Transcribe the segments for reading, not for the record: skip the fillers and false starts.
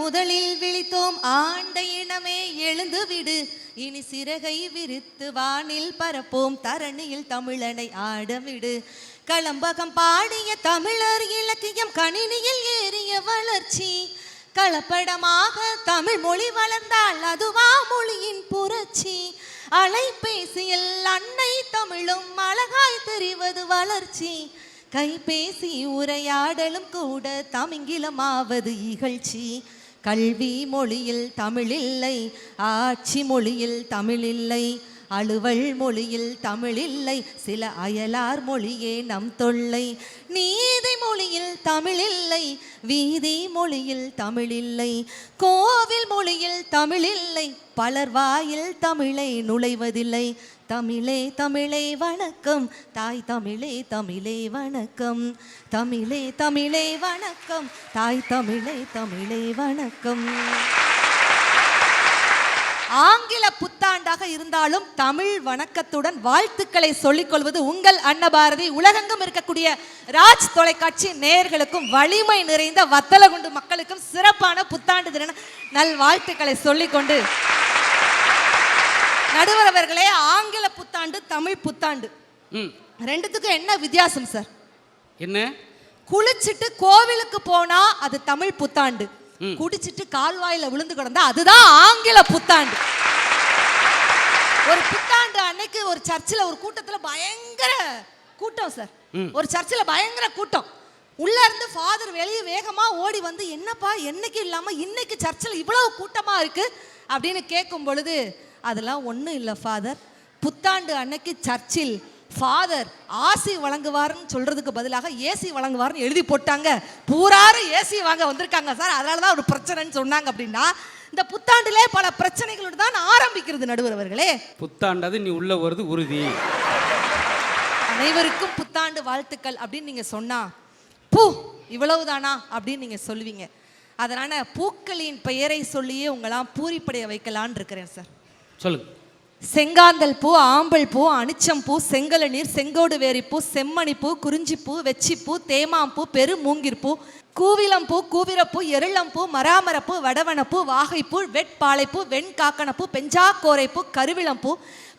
முதலில் விழித்தோம் ஆண்ட இனமே எழுந்து விடு, இனி சிறகை விரித்து வானில் பரப்போம், தரணியில் தமிழனை ஆடவிடு. களம்பகம் பாடிய தமிழர் இலக்கியம் கணினியில் ஏறிய வளர்ச்சி, கலப்படமாக தமிழ் மொழி வளர்ந்தால் அதுவா மொழியின் புரட்சி. அலைபேசியில் அன்னை தமிழும் அழகாய் தெரிவது வளர்ச்சி, கைபேசி உரையாடலும் கூட தமிங்கிலமாவது இகழ்ச்சி. கல்வி மொழியில் தமிழில்லை, ஆட்சி மொழியில் தமிழில்லை, அலுவல் மொழியில் தமிழில்லை, சில அயலார் மொழியே நம் தொல்லை. நீதி மொழியில் தமிழில்லை, வீதி மொழியில் தமிழில்லை, கோவில் மொழியில் தமிழில்லை, பலர் வாயில் தமிழை நுழைவதில்லை. தமிழே தமிழே வணக்கம், தாய் தமிழே தமிழே வணக்கம், தமிழே தமிழே வணக்கம், தாய் தமிழே தமிழே வணக்கம். ஆங்கில புத்தாண்டாக இருந்தாலும் தமிழ் வணக்கத்துடன் வாழ்த்துக்களை சொல்லிக் கொள்வது உங்கள் அன்னபாரதி. உலகெங்கும் இருக்கக்கூடிய ராஜ் தொலைக்காட்சி நேயர்களுக்கும் வலிமை நிறைந்த வத்தலகுண்டு மக்களுக்கும் சிறப்பான புத்தாண்டு தின நல் வாழ்த்துக்களை சொல்லிக்கொண்டு, நடுவர் அவர்களே, ஆங்கில புத்தாண்டு தமிழ் புத்தாண்டு ரெண்டுத்துக்கும் என்ன வித்தியாசம் சார்? என்ன? குளிச்சிட்டு கோவிலுக்கு போனா அது தமிழ் புத்தாண்டு, குடிச்சிட்டு கால்வாயில விழுந்து கிடந்தா அதுதான் ஆங்கில புத்தாண்டு. ஒரு புத்தாண்டு அன்னைக்கு ஒரு சர்ச்சில் ஒரு கூட்டத்தில் பயங்கர கூட்டம் சார், ஒரு சர்ச்சில் பயங்கர கூட்டம். உள்ள இருந்து ஃபாதர் வெளியே வேகமா ஓடி வந்து, என்னப்பா என்னைக்கு இல்லாம இன்னைக்கு சர்ச்சில் இவ்வளவு கூட்டமா இருக்கு அப்படின்னு கேட்கும் பொழுது, அதெல்லாம் ஒன்றும் இல்லை ஃபாதர், புத்தாண்டு அன்னைக்கு சர்ச்சில் ஃபாதர் ஆசி வழங்குவார்னு சொல்றதுக்கு பதிலாக ஏசி வழங்குவார்னு எழுதி போட்டாங்க, பூராரும் ஏசி வாங்க வந்திருக்காங்க சார், அதனால தான் ஒரு பிரச்சனைன்னு சொன்னாங்க. அப்படின்னா இந்த புத்தாண்டிலே பல பிரச்சனைகளோடு தான் ஆரம்பிக்கிறது நடுவர் அவர்களே. புத்தாண்டது நீ உள்ள வருது உறுதி. அனைவருக்கும் புத்தாண்டு வாழ்த்துக்கள் அப்படின்னு நீங்க சொன்னா, பூ இவ்வளவுதானா அப்படின்னு நீங்க சொல்லுவீங்க. அதனால பூக்களின் பெயரை சொல்லியே உங்களாம் பூரிப்படைய வைக்கலான்னு இருக்கிறேன் சார். சொல்லுங்க. செங்காந்தல் பூ, ஆம்பல் பூ, அனிச்சம்பூ, செங்கலநீர், செங்கோடு வேரிப்பூ, செம்மணிப்பூ, குறிஞ்சிப்பூ, வெச்சிப்பூ, தேமாம்பூ, பெரு மூங்கிற்பூ, கூவிலம்பூ, கூவிரப்பூ, எருளம்பூ, மராமரப்பூ, வடவனப்பூ, வாகைப்பூ, வெட்பாளைப்பூ, வெண்காக்கணப்பூ, பெஞ்சாக்கோரைப்பூ, கருவிளம்பூ,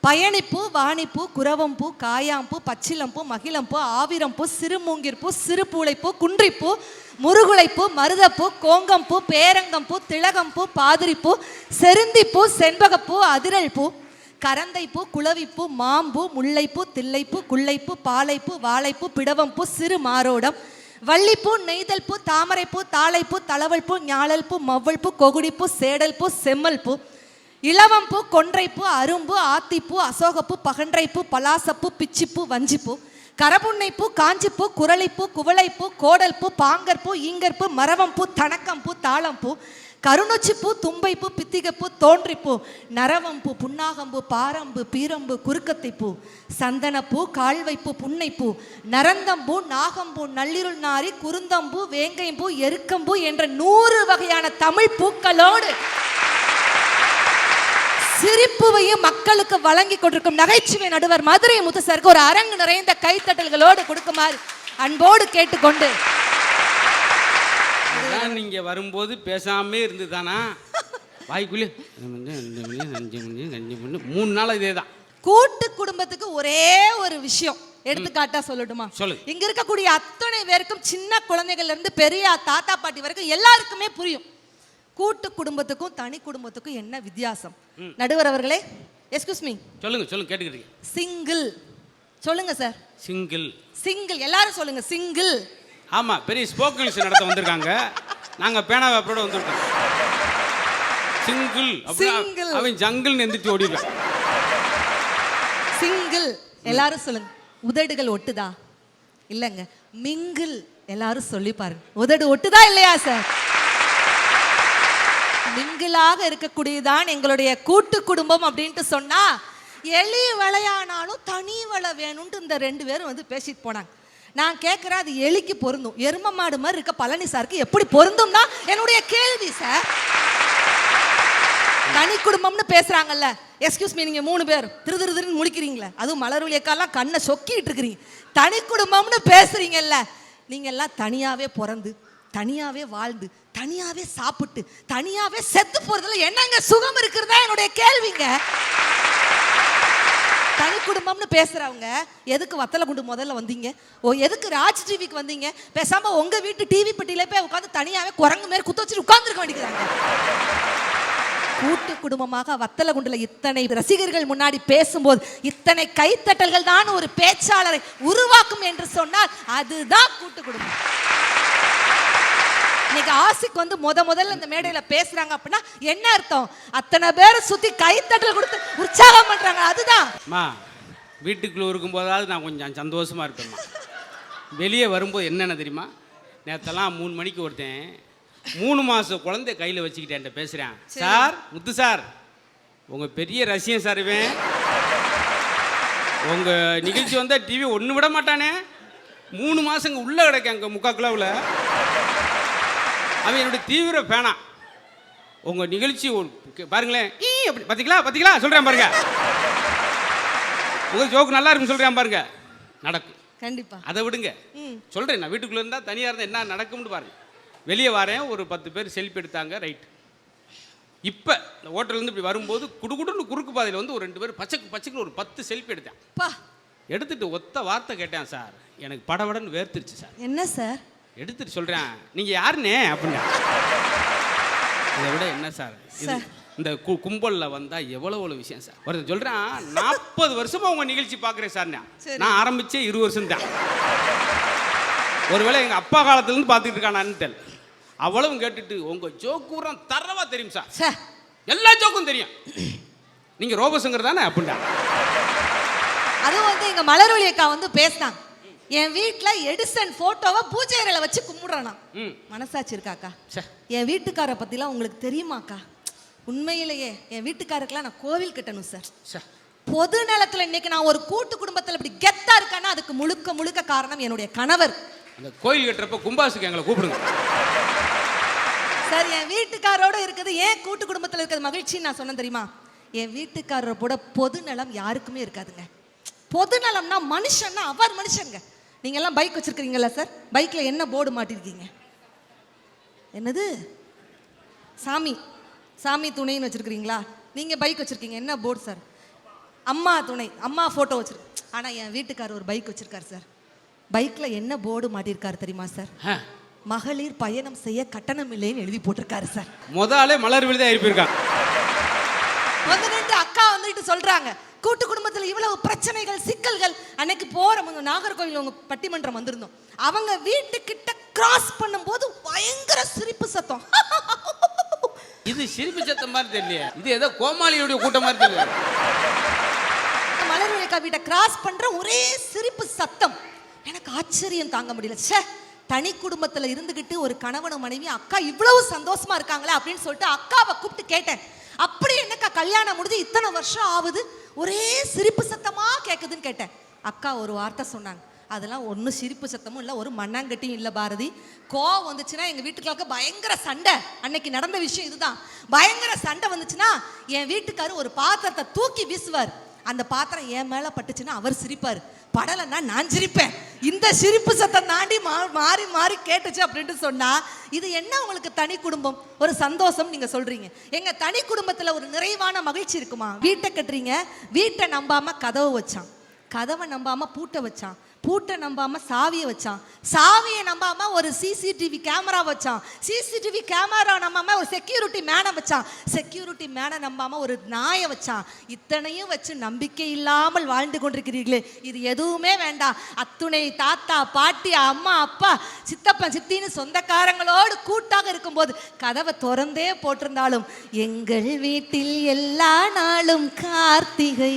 பயணிப்பூ, வாணிப்பூ, குரவம்பூ, காயாம்பூ, பச்சிலம்பூ, மகிழம்பூ, ஆவிரம்பூ, சிறுமூங்கிற்பூ, சிறுபூளைப்பூ, குன்றிப்பூ, முருகுளைப்பூ, மருதப்பூ, கோங்கம்பூ, பேரங்கம்பூ, திலகம்பூ, பாதிரிப்பூ, செருந்திப்பூ, செண்பகப்பூ, அதிரல்பூ, கரந்தைப்பூ, குளவிப்பூ, மாம்பூ, முல்லைப்பூ, தில்லைப்பூ, குள்ளைப்பூ, பாலைப்பூ, வாழைப்பூ, பிடவம்பூ, சிறு மாரோடம், வள்ளிப்பூ, நெய்தல்பூ, தாமரைப்பூ, தாளைப்பூ, தளவல்பூ, ஞாழல்பூ, மவ்வல்பூ, கொகுடிப்பூ, சேடல்பூ, செம்மல்பூ, இளவம்பூ, கொன்றைப்பூ, அரும்பு, ஆத்திப்பூ, அசோகப்பூ, பகன்றைப்பூ, பலாசப்பூ, பிச்சிப்பூ, வஞ்சிப்பூ, கரபுன்னைப்பூ, காஞ்சிப்பூ, குரளைப்பூ, குவளைப்பூ, கோடல்பூ, பாங்கற்பூ, ஈங்கற்பூ, மரவம்பூ, தணக்கம்பூ, தாளம்பூ, கருணொச்சிப்பூ, தும்பைப்பூ, பித்திகப்பூ, தோன்றிப்பூ, நரவம்பூ, புன்னாகம்பூ, பாரம்பு, பீரம்பு, குறுக்கத்தைப்பூ, சந்தனப்பூ, கால்வைப்பூ, புன்னைப்பூ, நரந்தம்பூ, நாகம்பூ, நள்ளிருள் நாரி, குருந்தம்பூ, வேங்கையம்பூ, எருக்கம்பூ என்ற 100 வகையான தமிழ் பூக்களோடு சிரிப்புவையும் மக்களுக்கு வழங்கி கொண்டிருக்கும் நகைச்சுவை நடுவர் மதுரை முத்துசாருக்கு ஒரு அரங்கு நிறைந்த கைத்தட்டல்களோடு கொடுக்குமாறு அன்போடு கேட்டுக்கொண்டு, நீங்க வரும்போது பேசாமே இருந்துதானா வாய்க்குள்ளே 3 நாள் இதேதான். கூட்டு குடும்பத்துக்கு ஒரே ஒரு விஷயம் எடுத்துக்காட்டா சொல்லட்டுமா? சொல்லு. இங்க இருக்கக்கூடிய அத்தனை பேருக்கும், சின்ன குழந்தைகள்ல இருந்து பெரிய தாத்தா பாட்டி வரைக்கும் எல்லாருக்குமே புரியும் கூட்டு குடும்பத்துக்கும் தனி குடும்பத்துக்கும் என்ன வித்தியாசம். நடுவர் அவர்களே, எக்ஸ்கியூஸ் மீ, சொல்லுங்க சொல்லுங்க, கேட்டுக்கிறீங்க. சிங்கிள் சொல்லுங்க சார். சிங்கிள் சிங்கிள் எல்லாரும் சொல்லுங்க. சிங்கிள். ஆமா, பெரிய ஸ்போக்கன்ஸ் நடத்த வந்திருக்காங்க. நாங்க பேனா வேப்பரோட வந்திருக்கோம். சிங்கிள் சிங்கிள் அவன் ஜங்கிள் எந்திரிச்சு ஓடிடுவான். சிங்கிள் எல்லாரும் சொல்லுங்க. உதடுகள் ஒட்டுதா? இல்லங்க. மிங்கிள் எல்லாரும் சொல்லி பாருங்க. உதடு ஒட்டுதா இல்லையா சார்? மிங்கிளாக இருக்கக்கூடியதான் எங்களுடைய கூட்டு குடும்பம் அப்படின்ட்டு சொன்னா, எலி வளையானாலும் தனி வளை வேணும்னு இந்த 2 பேரும் வந்து பேசிட்டு போனாங்க. நான் கேட்குறேன், அது எலிக்கு பொருந்தும், எரும மாடு மாதிரி இருக்க பழனி சாருக்கு எப்படி பொருந்தும்னா என்னுடைய கேள்வி சார். தனி குடும்பம்னு பேசுறாங்கல்ல, எக்ஸ்கியூஸ் மீ, நீங்க 3 பேர் திருன்னு முழிக்கிறீங்களே, அதுவும் மலர்வழியக்காலாம் கண்ணை சொக்கிட்டு இருக்கிறீங்க. தனி குடும்பம்னு பேசுறீங்கல்ல, நீங்க எல்லாம் தனியாவே பிறந்து தனியாவே வாழ்ந்து தனியாவே சாப்பிட்டு தனியாவே செத்து போறதுல என்னங்க சுகம் இருக்கிறதா என்னுடைய கேள்விங்க. தனி குடும்பம்னு பேசுறவங்க எதுக்கு வத்தலகுண்டு முதல்ல வந்தீங்க? எதுக்கு ராஜ் டிவிக்கு வந்தீங்க? பேசாம உங்க வீட்டு டிவி பெட்டியில போய் உட்காந்து தனியாவே குரங்கு மாதிரி குத்த வச்சுட்டு உட்கார்ந்துருக்க வேண்டியதாங்க. கூட்டு குடும்பமாக வத்தலகுண்டுல இத்தனை ரசிகர்கள் முன்னாடி பேசும்போது இத்தனை கைத்தட்டல்கள் தான் ஒரு பேச்சாளரை உருவாக்கும் என்று சொன்னால் அதுதான் கூட்டு குடும்பம். இன்னைக்கு ஆசிக் வந்து முதல்ல இந்த மேடையில பேசுறாங்க அப்படின்னா என்ன அர்த்தம்? அத்தனை பேரை சுத்தி கைத்தட்டல் கொடுத்து உற்சாகம் பண்றாங்க. அதுதான் வீட்டுக்குள்ள இருக்கும்போதாவது நான் கொஞ்சம் சந்தோஷமா இருப்பேம்மா. வெளியே வரும்போது என்னென்ன தெரியுமா, நேற்றெல்லாம் 3 மணிக்கு ஒருத்தன் 3 மாச குழந்தை கையில் வச்சுக்கிட்டேன் பேசுகிறேன். சார், முத்து சார், உங்கள் பெரிய ரசிகன் சார், இவன் உங்கள் நிகழ்ச்சி வந்தால் டிவி ஒன்று விட மாட்டானே. 3 மாதங்க உள்ளே கிடக்க அங்கே 3/4 கிலோவில். அவன் என்னுடைய தீவிர ஃபேனா. உங்கள் நிகழ்ச்சி பாருங்களேன், அப்படி பார்த்தீங்களா சொல்கிறேன் பாருங்க. உங்கள் ஜோக்கு நல்லா இருக்குன்னு சொல்கிறேன் பாருங்க, நடக்கும் கண்டிப்பாக. அதை விடுங்க, சொல்கிறேன். நான் வீட்டுக்குள்ளே இருந்தால் தனியாக இருந்தால் என்ன நடக்கும்னு பாருங்க. வெளியே வரேன், ஒரு 10 பேர் செல்ஃபி எடுத்தாங்க, ரைட். இப்போ இந்த ஹோட்டல்லேருந்து இப்படி வரும்போது குடுகுடுன்னு குறுக்கு பாதையில் வந்து ஒரு 2 பேர் பச்சைக்கு ஒரு 10 செல்ஃபி எடுத்தேன். எடுத்துட்டு ஒத்த வார்த்தை கேட்டேன், சார் எனக்கு படபடன்னு வேர்த்துருச்சு சார். என்ன சார்? எடுத்துட்டு சொல்கிறேன், நீங்கள் யாருன்னே அப்படின்னா. இதை விட என்ன சார் இந்த கும்பலில் வந்தால் எவ்வளோ விஷயம் சார். ஒருத்தர் சொல்கிறேன், 40 வருஷமாக உங்கள் நிகழ்ச்சி பார்க்குறேன் சார். நான் ஆரம்பித்தே 20 வருஷம் தான். ஒருவேளை எங்கள் அப்பா காலத்துலேருந்து பார்த்துக்கிட்டு இருக்கானான்னு அவ்வளவும் கேட்டுட்டு உங்கள் ஜோக்கூரம் தரவா தெரியும் சார், எல்லா ஜோக்கும் தெரியும், நீங்கள் ரோபோசங்கர் தானே அப்படின்னா. அதுவும் வந்து எங்கள் மலர்வழி அக்கா வந்து பேசினாங்க, என் வீட்டில் எடிசன் ஃபோட்டோவை பூஜை அறையில் வச்சு கும்பிட்றானா. மனசாட்சி இருக்காக்கா? என் வீட்டுக்காரை பற்றிலாம் உங்களுக்கு தெரியுமாக்கா? உண்மையிலேயே என் வீட்டுக்காரருக்கெல்லாம் நான் கோவில் கட்டணும் சார். பொது நலத்தில் இன்னைக்கு நான் ஒரு கூட்டு குடும்பத்தில் இப்படி கெத்தா இருக்கேன்னா அதுக்கு முழுக்க காரணம் என்னுடைய கணவர். அந்த கோயில் கட்டுறப்ப கும்பாசுக்கு எங்களை கூப்பிடுங்க சார். என் வீட்டுக்காரோட இருக்குது, ஏன் கூட்டு குடும்பத்தில் இருக்கிறது மகிழ்ச்சின்னு நான் சொன்னேன் தெரியுமா? என் வீட்டுக்காரரை போட பொது நலம் யாருக்குமே இருக்காதுங்க. பொது நலம்னா மனுஷன்னா அவர் மனுஷங்க. நீங்க எல்லாம் பைக் வச்சிருக்கீங்களா சார்? பைக்ல என்ன போர்டு மாட்டிருக்கீங்க? என்னது? சாமி துணைன்னு வச்சிருக்கீங்களா? நீங்க பைக் வச்சிருக்கீங்க, என்ன போர்டு சார்? அம்மா துணை, அம்மா போட்டோ வச்சிருக்கு. ஆனா என் வீட்டுக்காரர் ஒரு பைக் வச்சிருக்காரு சார். பைக்ல என்ன போர்டு மாட்டிருக்காரு தெரியுமா சார்? மகளிர் பயணம் செய்ய கட்டணம் இல்லைன்னு எழுதி போட்டிருக்காரு சார். முதல்ல மலர் விழுதா இருப்பிருக்காங்க. வந்து நின்று அக்கா வந்துட்டு சொல்றாங்க, கூட்டு குடும்பத்தில் இவ்வளவு பிரச்சனைகள் சிக்கல்கள். அன்னைக்கு போற நாகர்கோவில் உங்க பட்டிமன்றம் வந்திருந்தோம். அவங்க வீட்டுக்கிட்ட கிராஸ் பண்ணும்போது பயங்கர சிரிப்பு சத்தம். இது சிரிப்பு சத்தம் மாதிரி தெரியல, இது ஏதோ கோமாளியுடைய கூட்டம் மாதிரி தெரியல. மலர்வழி அக்கா வீட்டை கிராஸ் பண்ற ஒரே சிரிப்பு சத்தம். எனக்கு ஆச்சரியம் தாங்க முடியல. தனி குடும்பத்துல இருந்துகிட்டு ஒரு கணவனும் மனைவி அக்கா இவ்வளவு சந்தோஷமா இருக்காங்களே அப்படின்னு சொல்லிட்டு அக்காவை கூப்பிட்டு கேட்டேன், அப்படி என்னக்கா கல்யாணம் முடிஞ்சு இத்தனை வருஷம் ஆகுது ஒரே சிரிப்பு சத்தமா கேட்குதுன்னு கேட்டேன். அக்கா ஒரு வார்த்தை சொன்னாங்க, அதெல்லாம் ஒன்றும் சிரிப்பு சத்தமும் இல்லை, ஒரு மண்ணாங்கட்டியும் இல்லை பாரதி. கோவம் வந்துச்சுன்னா எங்கள் வீட்டுக்காருக்கு பயங்கர சண்டை. அன்னைக்கு நடந்த விஷயம் இதுதான். பயங்கர சண்டை வந்துச்சுன்னா என் வீட்டுக்காரு ஒரு பாத்திரத்தை தூக்கி வீசுவார். அந்த பாத்திரம் என் மேலே பட்டுச்சுன்னா அவர் சிரிப்பார், படலைன்னா நான் சிரிப்பேன். இந்த சிரிப்பு சத்தம் தாண்டி மாறி கேட்டுச்சு அப்படின்ட்டு சொன்னா இது என்ன உங்களுக்கு தனி குடும்பம் ஒரு சந்தோஷம் நீங்க சொல்றீங்க? எங்க தனி குடும்பத்துல ஒரு நிறைவான மகிழ்ச்சி இருக்குமா? வீட்டை கட்டுறீங்க, வீட்டை நம்பாம கதவை வச்சான், கதவை நம்பாம பூட்டை வச்சான், பூட்டை நம்பாம சாவியை வச்சான், சாவியை நம்பாம ஒரு சிசிடிவி கேமரா வச்சான், சிசிடிவி கேமரா நம்பாம ஒரு செக்யூரிட்டி மேனை வச்சான், செக்யூரிட்டி மேனை நம்பாம ஒரு நாயை வச்சான். இத்தனையும் வச்சு நம்பிக்கை இல்லாமல் வாழ்ந்து கொண்டிருக்கிறீர்களே, இது எதுவுமே வேண்டாம். அத்துணை தாத்தா பாட்டி அம்மா அப்பா சித்தப்பன் சித்தின்னு சொந்தக்காரங்களோடு கூட்டாக இருக்கும்போது கதவை திறந்தே போட்டிருந்தாலும் எங்கள் வீட்டில் எல்லா நாளும் கார்த்திகை,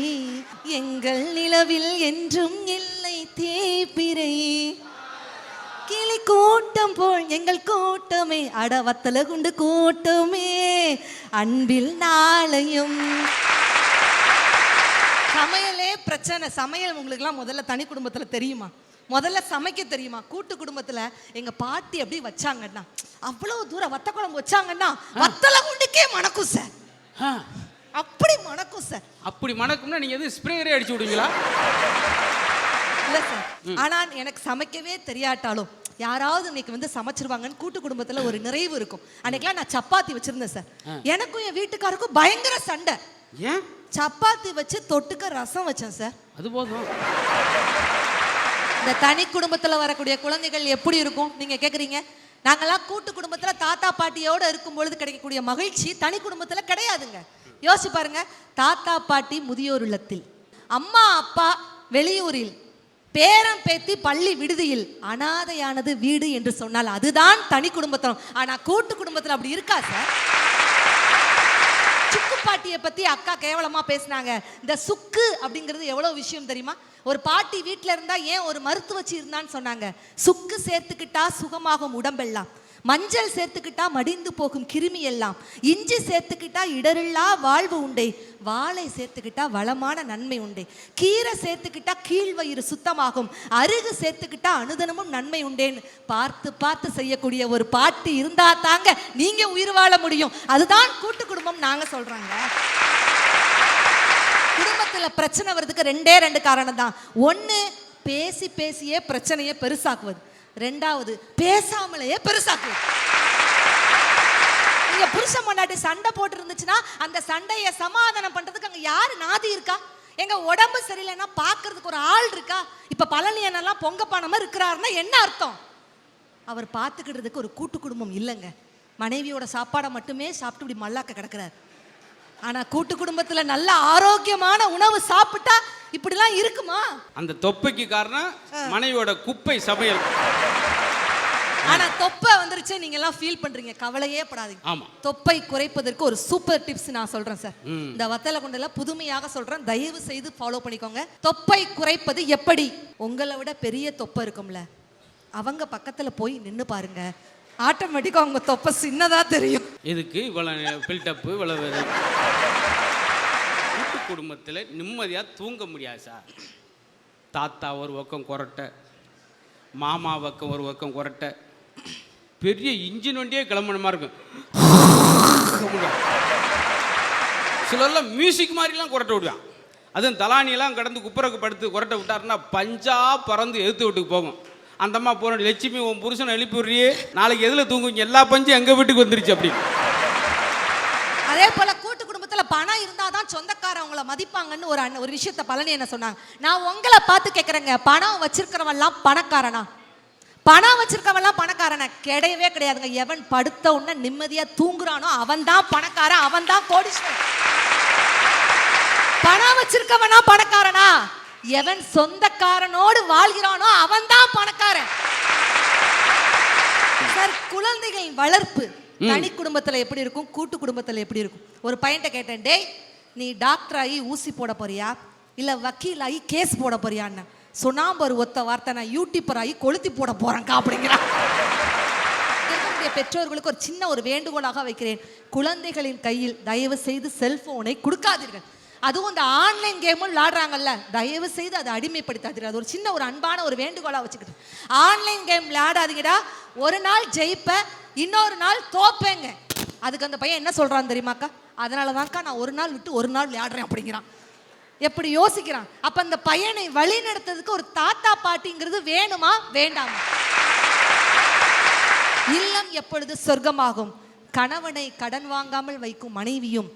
எங்கள் நிலவில் என்றும் இல்லை தேய்பிரை, கிளி கூட்டம் போல் எங்கள் கூட்டமே, அட வத்தல குண்டு கூட்டமே, அன்பில் நாளையும். சமையலே பிரச்சனை. சமையல் உங்களுக்குலாம் முதல்ல தனி குடும்பத்துல தெரியுமா? முதல்ல சமைக்க தெரியுமா? கூட்டு குடும்பத்துல எங்க பாட்டி அப்படி வச்சாங்கன்னா, அவ்வளவு தூரம் வத்த குழம்பு வச்சாங்கன்னா வத்தல குண்டுக்கே மணக்கும் சார். அப்படி மணக்கும் சார். அப்படி மணக்கும்னா நீங்க எது ஸ்ப்ரேயரே அடிச்சு விடுவீங்களா? இல்ல சார். ஆனா எனக்கு சமைக்கவே தெரியாட்டாலும் யாராவது இன்னைக்கு வந்து சமைச்சிருவாங்கன்னு கூட்டு குடும்பத்துல ஒரு நிறைவு இருக்கும். அன்னைக்கெல்லாம் நான் சப்பாத்தி வச்சிருந்தேன் சார். எனக்கும் என் வீட்டுக்காருக்கும் பயங்கர சண்டை. ஏன்? சப்பாத்தி வச்சு தொட்டுக்க ரசம் வச்சேன் சார். அது போதும். இந்த தனி குடும்பத்துல வரக்கூடிய குழந்தைகள் எப்படி இருக்கும் நீங்க கேக்குறீங்க? நாங்கெல்லாம் கூட்டு குடும்பத்துல தாத்தா பாட்டியோட இருக்கும் பொழுது கிடைக்கக்கூடிய மகிழ்ச்சி தனி குடும்பத்துல கிடையாதுங்க. யோசிச்சு பாருங்க. தாத்தா பாட்டி முதியோர் இல்லத்தில், அம்மா அப்பா வெளியூரில், பேரம் பேத்தி பள்ளி விடுதியில், அனாதையானது வீடு என்று சொன்னால் அதுதான் தனி குடும்பத்தனம். ஆனா கூட்டு குடும்பத்துல அப்படி இருக்கா சார்? சுக்கு பாட்டியை பத்தி அக்கா கேவலமா பேசினாங்க. இந்த சுக்கு அப்படிங்கிறது எவ்வளவு விஷயம் தெரியுமா? ஒரு பாட்டி வீட்டில் இருந்தா ஏன் ஒரு மருத்துவச்சி இருந்தான்னு சொன்னாங்க. சுக்கு சேர்த்துக்கிட்டா சுகமாகும் உடம்பெல்லாம், மஞ்சள் சேர்த்துக்கிட்டா மடிந்து போகும் கிருமி எல்லாம், இஞ்சி சேர்த்துக்கிட்டா இடரில்லா வாழ்வு உண்டே, வாழை சேர்த்துக்கிட்டா வளமான நன்மை உண்டே, கீரை சேர்த்துக்கிட்டா கீழ்வயிறு சுத்தமாகும், அருகு சேர்த்துக்கிட்டா அனுதனமும் நன்மை உண்டேன்னு பார்த்து பார்த்து செய்யக்கூடிய ஒரு பாட்டி இருந்தா தாங்க நீங்க உயிர் வாழ முடியும். அதுதான் கூட்டு குடும்பம் நாங்க சொல்றாங்க. குடும்பத்துல பிரச்சனை வர்றதுக்கு ரெண்டு காரணம் தான். ஒண்ணு, பேசி பேசியே பிரச்சனையை பெருசாக்குவது. ரெண்டாவது, பேசாமலேயே பெருசாக்குவது. நீங்க புருஷன் பொண்டாட்டி சண்டை போட்டு இருந்துச்சுன்னா அந்த சண்டையை சமாதானம் பண்றதுக்கு அங்க யாரு நாதி இருக்கா? எங்க உடம்பு சரியில்லைன்னா பாக்குறதுக்கு ஒரு ஆள் இருக்கா? இப்ப பழனியனெல்லாம் பொங்கப்பானமா இருக்கிறாருன்னா என்ன அர்த்தம்? அவர் பார்த்துக்கிட்டதுக்கு ஒரு கூட்டு குடும்பம் இல்லைங்க. மனைவியோட சாப்பாடை மட்டுமே சாப்பிட்டு இப்படி மல்லாக்க கிடக்குறாரு. ஆனா கூட்டு குடும்பத்துல நல்ல ஆரோக்கியமான உணவு சாப்பிட்டா இப்படிலாம் இருக்குமா? அந்த தொப்பைக்கு காரணம் மனைவியோட குப்பை சமையல். ஆனா தொப்பை வந்துருச்சு நீங்க எல்லாம் ஃபீல் பண்றீங்க. கவலையே படாதீங்க. ஆமா, தொப்பை குறைப்பதற்கு ஒரு சூப்பர் டிப்ஸ் நான் சொல்றேன் சார். இந்த வத்தல கொண்டல புதுமையாக சொல்றேன், தயவு செய்து ஃபாலோ பண்ணிக்கோங்க. தொப்பை குறைப்பது எப்படி? உங்களை விட பெரிய தொப்பை இருக்கும்ல, அவங்க பக்கத்துல போய் நின்னு பாருங்க, ஆட்டோமேட்டிக்கா உங்க தொப்பை சின்னதா தெரியும். இதுக்கு இவ்வளவு பில்டப், இவ்வளவு கூட்டு குடும்பத்தில் நிம்மதியா தூங்க முடியாது சார். தாத்தா ஒரு பக்கம் கொரட்டை, மாமா பக்கம் ஒரு பக்கம் கொரட்டை, பெரிய இன்ஜின் வண்டியே கிளம்புன மாதிரி இருக்கும். சிலர்லாம் மியூசிக் மாதிரிலாம் கொரட்டை விடுவான். அதுவும் தலானியெல்லாம் கடந்து குப்புறக்கு படுத்து கொரட்டை விட்டாருன்னா பஞ்சா பறந்து எதிர்த்து வீட்டுக்கு போகும். அந்த அம்மா போகிற லட்சுமி உன் புருஷனை எழுப்பி விடுறியே, நாளைக்கு எதில் தூங்குவீங்க, எல்லா பஞ்சும் எங்கள் வீட்டுக்கு வந்துருச்சு அப்படின்னு. அதே போல கூட்டு குடும்பத்துல பணம் இருந்தாதான் சொந்தக்காரவங்களை மதிப்பாங்கன்னு ஒரு விஷயத்த பழனி என்ன சொன்னாங்க. நான் உங்களை பார்த்து கேட்குறேங்க, பணம் வச்சிருக்கிறவெல்லாம் பணக்காரனா? பணம் வச்சிருக்கவெல்லாம் பணக்காரனா? கிடையவே கிடையாதுங்க. எவன் படுத்த உடனே நிம்மதியா தூங்குறானோ அவன் தான் பணக்காரன், அவன் தான் கோடீஸ்வரன். பணம் வச்சிருக்கவனா பணக்காரனா? எவன் சொந்தக்காரனோடு வாழ்கிறானோ அவன் தான் பணக்காரன். சார், குழந்தைகள் வளர்ப்பு தனி குடும்பத்துல எப்படி இருக்கும், கூட்டு குடும்பத்துல எப்படி இருக்கும்? ஒரு பையன்ட்ட கேட்டேன், டேய் நீ டாக்டர் ஆகி ஊசி போட போறியா இல்ல வக்கீல் ஆகி கேஸ் போட போறியான்னு சொன்னாம் ஒரு ஒத்த வார்த்தை, நான் யூடியூபர் ஆகி கொளுத்தி போட போறேன்க்கா அப்படிங்கிறான். பெற்றோர்களுக்கு ஒரு சின்ன ஒரு வேண்டுகோளாக வைக்கிறேன், குழந்தைகளின் கையில் தயவு செய்து செல்போனை கொடுக்காதீர்கள். அதுவும் இந்த ஆன்லைன் கேமும் விளையாடுறாங்கல்ல, தயவு செய்து அதை அடிமைப்படுத்தாதீர்கள். அது ஒரு சின்ன ஒரு அன்பான ஒரு வேண்டுகோளா வச்சுக்கிட்டு, ஆன்லைன் கேம் விளையாடாதீங்கடா. ஒரு நாள் ஜெயிப்ப, இன்னொரு நாள் தோப்பேங்க. அதுக்கு அந்த பையன் என்ன சொல்றான் தெரியுமாக்கா? அதனாலதான்க்கா நான் ஒரு நாள் விட்டு ஒரு நாள் விளையாடுறேன் அப்படிங்கிறான். எப்படி யோசிக்கிறான்? அப்ப அந்த பையனை வழி நடத்துறதுக்கு ஒரு தாத்தா பாட்டிங்கிறது வேணுமா வேண்டாமா? இல்லம் எப்பொழுது சொர்க்கமாகும்? கணவனை கடன் வாங்காமல் வைக்கும் மனைவியும்,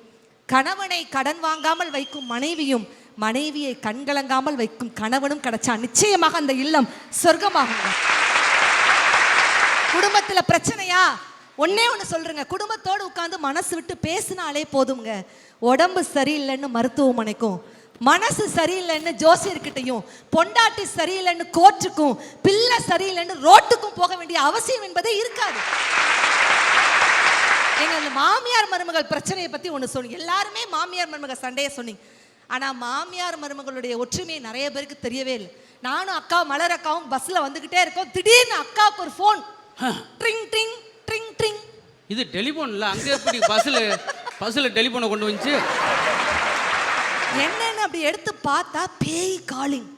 கணவனை கடன் வாங்காமல் வைக்கும் மனைவியும், மனைவியை கண்கலங்காமல் வைக்கும் கணவனும் கிடைச்சா நிச்சயமாக அந்த இல்லம் சொர்க்கமாகும். குடும்பத்துல பிரச்சனையா? ஒன்னே ஒண்ணு சொல்றேங்க, குடும்பத்தோடு உட்கார்ந்து மனசு விட்டு பேசினாலே போதுங்க. உடம்பு சரியில்லைன்னு மருத்துவமனைக்கும், மனசு சரியில்லைன்னு ஜோசியர்கிட்டையும், பொண்டாட்டி சரியில்லைன்னு கோர்ட்டுக்கும், பிள்ளை சரியில்லைன்னு ரோட்டுக்கும் போக வேண்டிய அவசியம் என்பதே இருக்காது. எங்க அந்த மாமியார் மருமகள் பிரச்சனையை பத்தி ஒண்ணு சொன்னீங்க. எல்லாருமே மாமியார் மருமகள் சண்டையை சொன்னீங்க. ஆனா மாமியார் மருமகளுடைய ஒற்றுமை நிறைய பேருக்கு தெரியவே இல்லை. நானும் அக்கா மலர் அக்காவும் பஸ்ல வந்துகிட்டே இருக்கோம், திடீர்னு அக்காவுக்கு ஒரு phone, drink drink drink drink. இது டெலிபோன்ல அங்க எப்படி பஸ்ல டெலிபோனை கொண்டு வந்துச்சு? என்னன்னு அப்படி எடுத்து பார்த்தா பேய் காலிங்.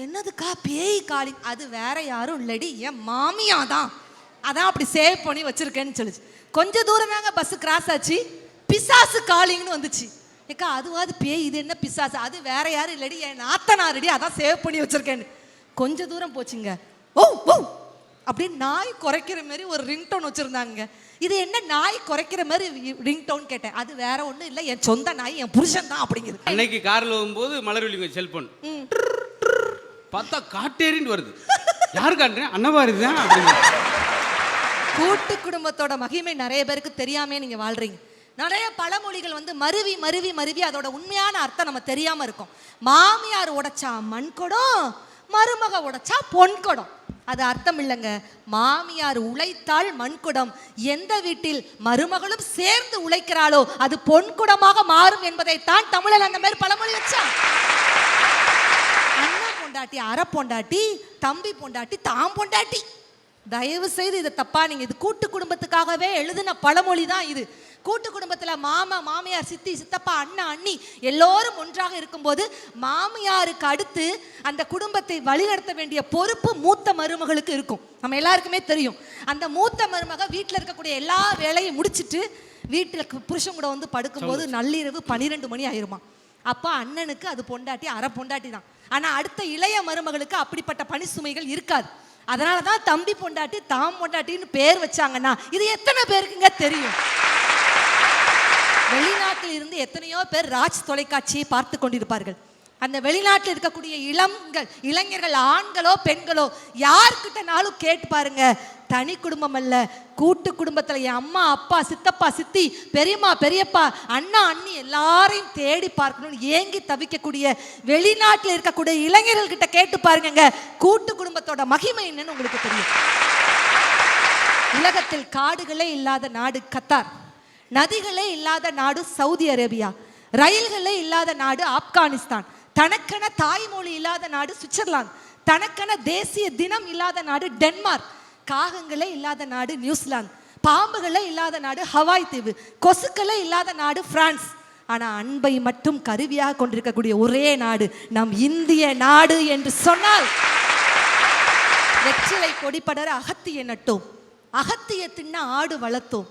என்னதுக்கா பேய் காலிங்? அது வேற யாரும் இல்லடி, என் மாமியா தான். அதான் அப்படி சேவ் பண்ணி வச்சிருக்கேன்னு சொல்லிச்சு. கொஞ்ச தூரம் தாங்க பஸ் கிராஸ் ஆச்சு, பிசாசு காலிங்னு வந்துச்சு. ஏக்கா அதுவாது பேய், இது என்ன பிசாசு? அது வேற யாரும் இல்லடி, என் நாத்தனாரடி, அதான் சேவ் பண்ணி வச்சிருக்கேன்னு. கொஞ்ச தூரம் போச்சுங்க, ஓ ஓ அப்படின்னு நாய் குறைக்கிற மாதிரி ஒரு ரிங்டோன் வச்சிருந்தாங்க. இது என்ன நாய் குறைக்கிற மாதிரி ரிங்டோன் கேட்டேன். அது வேற ஒண்ணும் இல்லை, என் சொந்த நாய், என் புருஷன் தான் அப்படிங்குது. அன்னைக்கு கார்ல வரும்போது மலர்விழிங்க செல்போன் பார்த்தா காட்டேரின்னு வருது. யாரு காட்டுறேன்? அன்னவாரிதான். கூட்டு குடும்பத்தோட மகிமை நிறைய பேருக்கு தெரியாமே நீங்க வாழ்றீங்க. நிறைய பழமொழிகள் வந்து மருவி மருவி மருவி அதோட உண்மையான அர்த்தம் நம்ம தெரியாம இருக்கும். மாமியார் உடைச்சா மண்குடம், மருமக உடைச்சா பொன்குடம். அது அர்த்தம் இல்லைங்க. மாமியார் உழைத்தால் மண்குடம், எந்த வீட்டில் மருமகளும் சேர்ந்து உழைக்கிறாளோ அது பொன்குடமாக மாறும் என்பதைத்தான் தமிழன் அந்த மாதிரி பழமொழி வச்சா. அண்ணன் பொண்டாட்டி அரை பொண்டாட்டி, தம்பி பொண்டாட்டி தாம் பொண்டாட்டி. தயவு செய்து இதை தப்பா நீங்க, இது கூட்டு குடும்பத்துக்காகவே எழுதின பழமொழி தான் இது. கூட்டு குடும்பத்துல மாமா மாமியார் சித்தி சித்தப்பா அண்ணா அண்ணி எல்லோரும் ஒன்றாக இருக்கும்போது மாமியாருக்கு அடுத்து அந்த குடும்பத்தை வழிநடத்த வேண்டிய பொறுப்பு மூத்த மருமகளுக்கு இருக்கும். நம்ம எல்லாருக்குமே தெரியும். அந்த மூத்த மருமக வீட்டில் இருக்கக்கூடிய எல்லா வேலையும் முடிச்சுட்டு வீட்டில் புருஷன் கூட வந்து படுக்கும்போது நள்ளிரவு 12 மணி ஆயிருமா. அப்பா அண்ணனுக்கு அது பொண்டாட்டி அரை பொண்டாட்டி தான். ஆனா அடுத்த இளைய மருமகளுக்கு அப்படிப்பட்ட பணி சுமைகள் இருக்காது. அதனாலதான் தம்பி பொண்டாட்டி தாம் பொண்டாட்டின்னு பேர் வச்சாங்கன்னா இது எத்தனை பேருக்குங்க தெரியும்? வெளிநாட்டில் இருந்து எத்தனையோ பேர் ராஜ் தொலைக்காட்சியை பார்த்து கொண்டிருப்பார்கள். அந்த வெளிநாட்டில் இருக்கக்கூடிய இளைஞர்கள் ஆண்களோ பெண்களோ யார்கிட்டனாலும் கேட்டு பாருங்க, தனி குடும்பம் அல்ல, கூட்டு குடும்பத்தில் என் அம்மா அப்பா சித்தப்பா சித்தி பெரியம்மா பெரியப்பா அண்ணா அண்ணி எல்லாரையும் தேடி பார்க்கணும்னு ஏங்கி தவிக்கக்கூடிய வெளிநாட்டில் இருக்கக்கூடிய இளைஞர்கள் கிட்ட கேட்டு பாருங்க, கூட்டு குடும்பத்தோட மகிமை என்னன்னு உங்களுக்கு தெரியும். உலகத்தில் காடுகளே இல்லாத நாடு கத்தார், நதிகளே இல்லாத நாடு சவுதி அரேபியா, ரயில்களே இல்லாத நாடு ஆப்கானிஸ்தான், தனக்கென தாய்மொழி இல்லாத நாடு சுவிட்சர்லாந்து, தனக்கென தேசிய தினம் இல்லாத நாடு டென்மார்க், காகங்களே இல்லாத நாடு நியூசிலாந்து, பாம்புகளே இல்லாத நாடு ஹவாய் தீவு, கொசுக்களே இல்லாத நாடு பிரான்ஸ். ஆனா அன்பை மட்டும் கருவியாக கொண்டிருக்கக்கூடிய ஒரே நாடு நம் இந்திய நாடு என்று சொன்னால், வெற்றிலை கொடிப்படர அகத்திய நட்டோம், அகத்திய தின்ன ஆடு வளர்த்தோம்,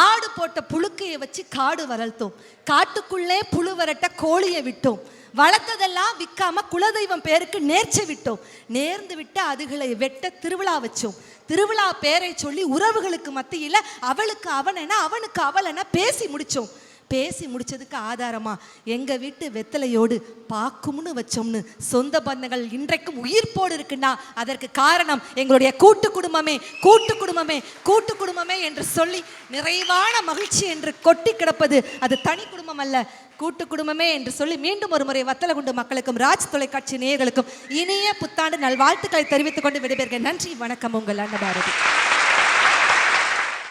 ஆடு போட்ட புழுக்கையை வச்சு காடு வளர்த்தோம், காட்டுக்குள்ளே புழு வரட்ட கோழியை விட்டோம், வளர்த்ததெல்லாம் விற்காம குலதெய்வம் பேருக்கு நேர்ச்சி விட்டோம், நேர்ந்து விட்டு அதுகளை வெட்ட திருவிழா வச்சோம், திருவிழா பேரை சொல்லி உறவுகளுக்கு மத்தியில் அவளுக்கு அவன் என அவனுக்கு அவள் என பேசி முடிச்சோம். பேசி முடிச்சதுக்கு ஆதாரமா எங்க வீட்டு வெத்தலையோடு பாக்கும்னு வச்சோம்னு சொந்த பந்தங்கள் இன்றைக்கும் உயிர்ப்போடு இருக்குன்னா அதற்கு காரணம் எங்களுடைய கூட்டு குடும்பமே, கூட்டு குடும்பமே, கூட்டு குடும்பமே என்று சொல்லி நிறைவான மகிழ்ச்சி என்று கொட்டி கிடப்பது அது தனி குடும்பம் அல்ல, கூட்டு குடும்பமே என்று சொல்லி மீண்டும் ஒரு முறை வத்தலகுண்டு மக்களுக்கும் ராஜ் தொலைக்காட்சி நேயர்களுக்கும் இனிய புத்தாண்டு நல்வாழ்த்துக்களை தெரிவித்துக் கொண்டு விடைபெறுகிறேன். நன்றி, வணக்கம். உங்கள் அன்னபாரதி.